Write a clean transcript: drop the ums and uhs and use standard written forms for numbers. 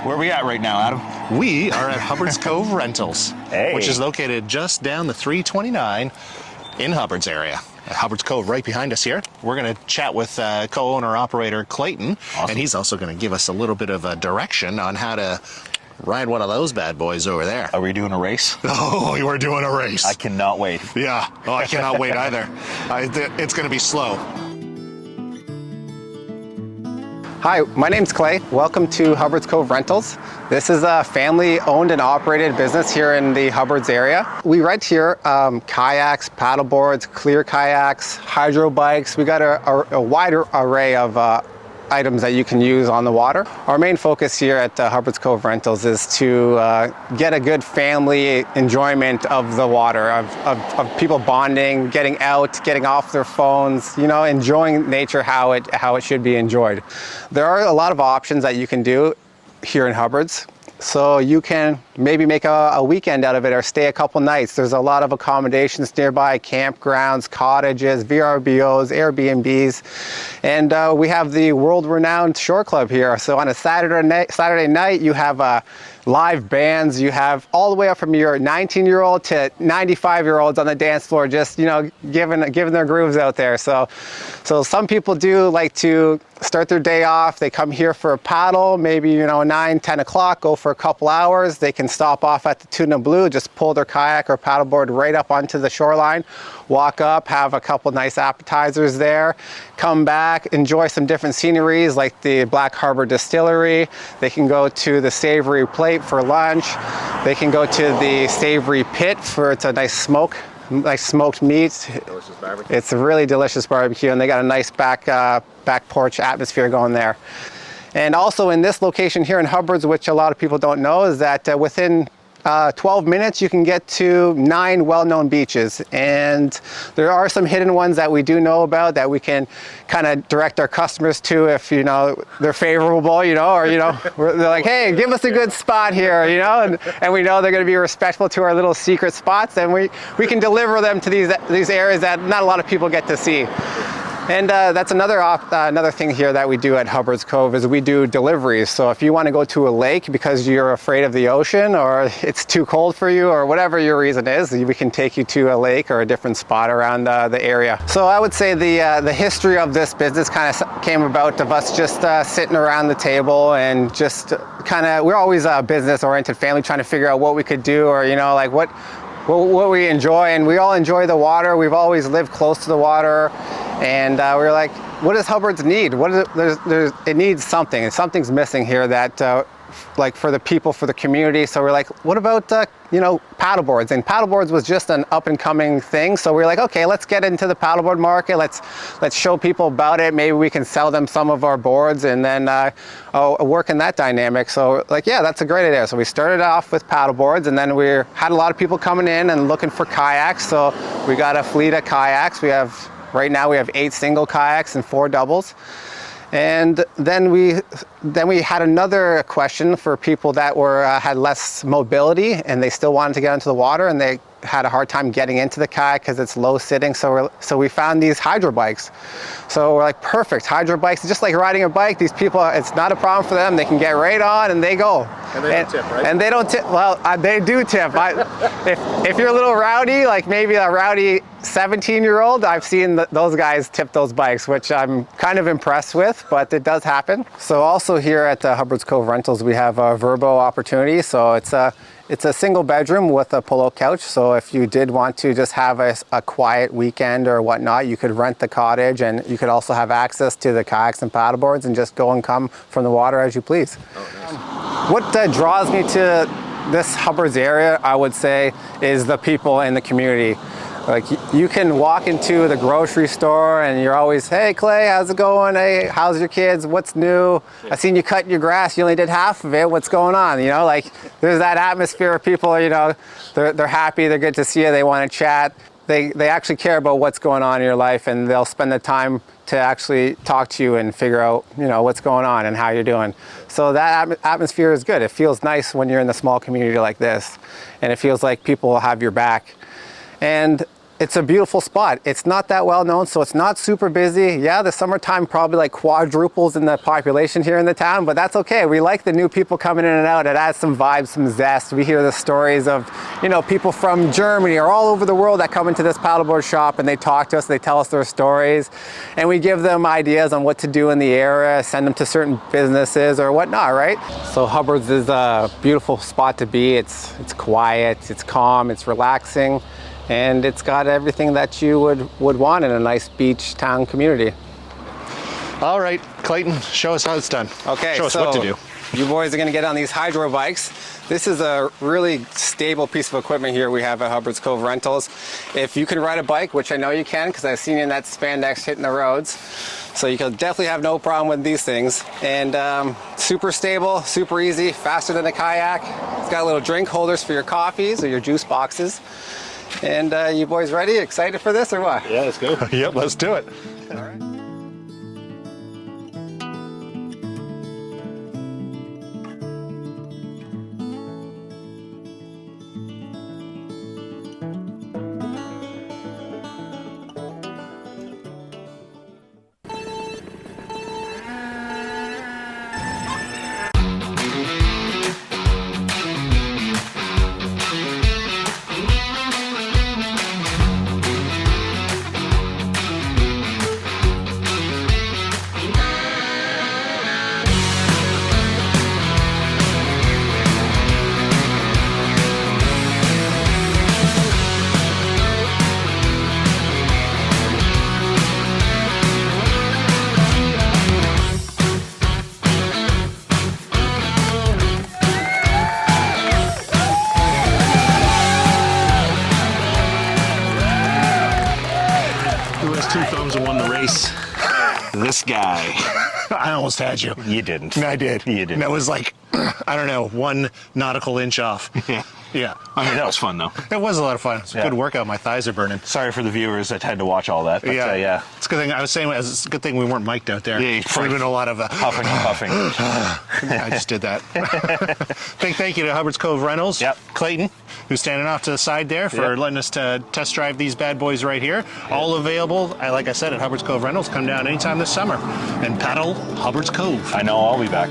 Where are we at right now, Adam? We are at Hubbards Cove Rentals, Hey. which is located just down the 329 in Hubbards area. Hubbards Cove right behind us here. We're going to chat with co-owner operator Clayton, Awesome. and he's also going to give us a little bit of a direction on how to ride one of those bad boys over there. Are we doing a race? Oh, you are doing a race. I cannot wait. Yeah. Oh, I cannot wait either. It's going to be slow. Hi, my name's Clay. Welcome to Hubbards Cove Rentals. This is a family-owned and operated business here in the Hubbards area. We rent here kayaks, paddleboards, clear kayaks, hydro bikes. We got a wider array of items that you can use on the water. Our main focus here at Hubbards Cove Rentals is to get a good family enjoyment of the water, of people bonding, getting out, getting off their phones, you know, enjoying nature how it should be enjoyed. There are a lot of options that you can do here in Hubbards. So you can maybe make a weekend out of it or stay a couple nights. There's a lot of accommodations nearby, campgrounds, cottages, VRBOs, Airbnbs. And we have the world-renowned shore club here. So on a Saturday night, you have live bands. You have all the way up from your 19-year-old to 95-year-olds on the dance floor, just, you know, giving their grooves out there. So some people do like to start their day off. They come here for a paddle, maybe, you know, 9, 10 o'clock, go for a couple hours. They can stop off at the Tuna Blue, just pull their kayak or paddleboard right up onto the shoreline, walk up, have a couple nice appetizers there, come back, enjoy some different sceneries like the Black Harbor Distillery. They can go to the Savory Plate for lunch. They can go to the Savory Pit for it's a nice smoked meat. Delicious barbecue. It's a really delicious barbecue, and they got a nice back porch atmosphere going there. And also in this location here in Hubbards, which a lot of people don't know, is that within 12 minutes you can get to 9 well-known beaches, and there are some hidden ones that we do know about that we can kind of direct our customers to if, you know, they're favorable, you know, or, you know, they're like, hey, give us a good spot here, you know, and we know they're going to be respectful to our little secret spots, and we can deliver them to these areas that not a lot of people get to see. And that's another thing here that we do at Hubbards Cove is we do deliveries. So if you want to go to a lake because you're afraid of the ocean or it's too cold for you or whatever your reason is, we can take you to a lake or a different spot around the area. So I would say the history of this business kind of came about of us just sitting around the table and just we're always a business-oriented family trying to figure out what we could do, or, you know, like what we enjoy, and we all enjoy the water. We've always lived close to the water, and we were like, what does Hubbards need? What is it? It needs something, and something's missing here that like for the people, for the community. So we're like, what about you know, paddleboards? And paddleboards was just an up and coming thing. So we're like, okay, let's get into the paddleboard market. Let's show people about it. Maybe we can sell them some of our boards and then work in that dynamic. So like, yeah, that's a great idea. So we started off with paddleboards, and then we had a lot of people coming in and looking for kayaks. So we got a fleet of kayaks. Right now we have 8 single kayaks and 4 doubles. And then we had another question for people that had less mobility and they still wanted to get into the water, and they had a hard time getting into the kayak because it's low sitting. So we found these hydro bikes. So we're like, perfect, hydro bikes, just like riding a bike. These people, it's not a problem for them. They can get right on and they go. And they don't tip, right? And they don't tip. Well, they do tip. If you're a little rowdy, like maybe a rowdy 17-year-old, I've seen those guys tip those bikes, which I'm kind of impressed with, but it does happen. So also here at Hubbards Cove Rentals, we have a Verbo opportunity. So it's a single bedroom with a pull-out couch. So if you did want to just have a quiet weekend or whatnot, you could rent the cottage, and you could also have access to the kayaks and paddleboards and just go and come from the water as you please. Oh, nice. What draws me to this Hubbards area, I would say, is the people in the community. Like, you can walk into the grocery store and you're always, hey Clay, how's it going? Hey, how's your kids? What's new? I seen you cutting your grass. You only did half of it. What's going on? You know, like, there's that atmosphere of people, you know, they're happy, they're good to see you, they want to chat. They actually care about what's going on in your life, and they'll spend the time to actually talk to you and figure out, you know, what's going on and how you're doing. So that atmosphere is good. It feels nice when you're in a small community like this, and it feels like people will have your back. And It's a beautiful spot. It's not that well known, so it's not super busy. Yeah, the summertime probably like quadruples in the population here in the town, but that's okay. We like the new people coming in and out. It adds some vibes, some zest. We hear the stories of, you know, people from Germany or all over the world that come into this paddleboard shop and they talk to us, they tell us their stories, and we give them ideas on what to do in the area, send them to certain businesses or whatnot, right? So Hubbards is a beautiful spot to be. It's quiet, it's calm, it's relaxing, and it's got everything that you would want in a nice beach town community. All right, Clayton, show us how it's done. Okay, show us what to do. You boys are gonna get on these hydro bikes. This is a really stable piece of equipment here we have at Hubbards Cove Rentals. If you can ride a bike, which I know you can because I've seen you in that spandex hitting the roads, so you can definitely have no problem with these things. And super stable, super easy, faster than a kayak. It's got little drink holders for your coffees or your juice boxes. And you boys ready? Excited for this or what? Yeah, let's go. Yep, let's do it. All right. Who has two thumbs and won the race? This guy. I almost had you. You didn't. I did. You didn't. And that was like, I don't know, 1 nautical inch off. Yeah. Yeah. I mean, that was fun, though. It was a lot of fun. It's a good workout. My thighs are burning. Sorry for the viewers that had to watch all that. But, yeah. It's a good thing. I was saying, it's a good thing we weren't mic'd out there. Yeah, There would have been a lot of Huffing and puffing. I just did that. Big thank you to Hubbards Cove Rentals. Yep. Clayton, who's standing off to the side there for letting us to test drive these bad boys right here. All available, like I said, at Hubbards Cove Rentals. Come down anytime this summer and paddle Hubbards Cove. I know I'll be back.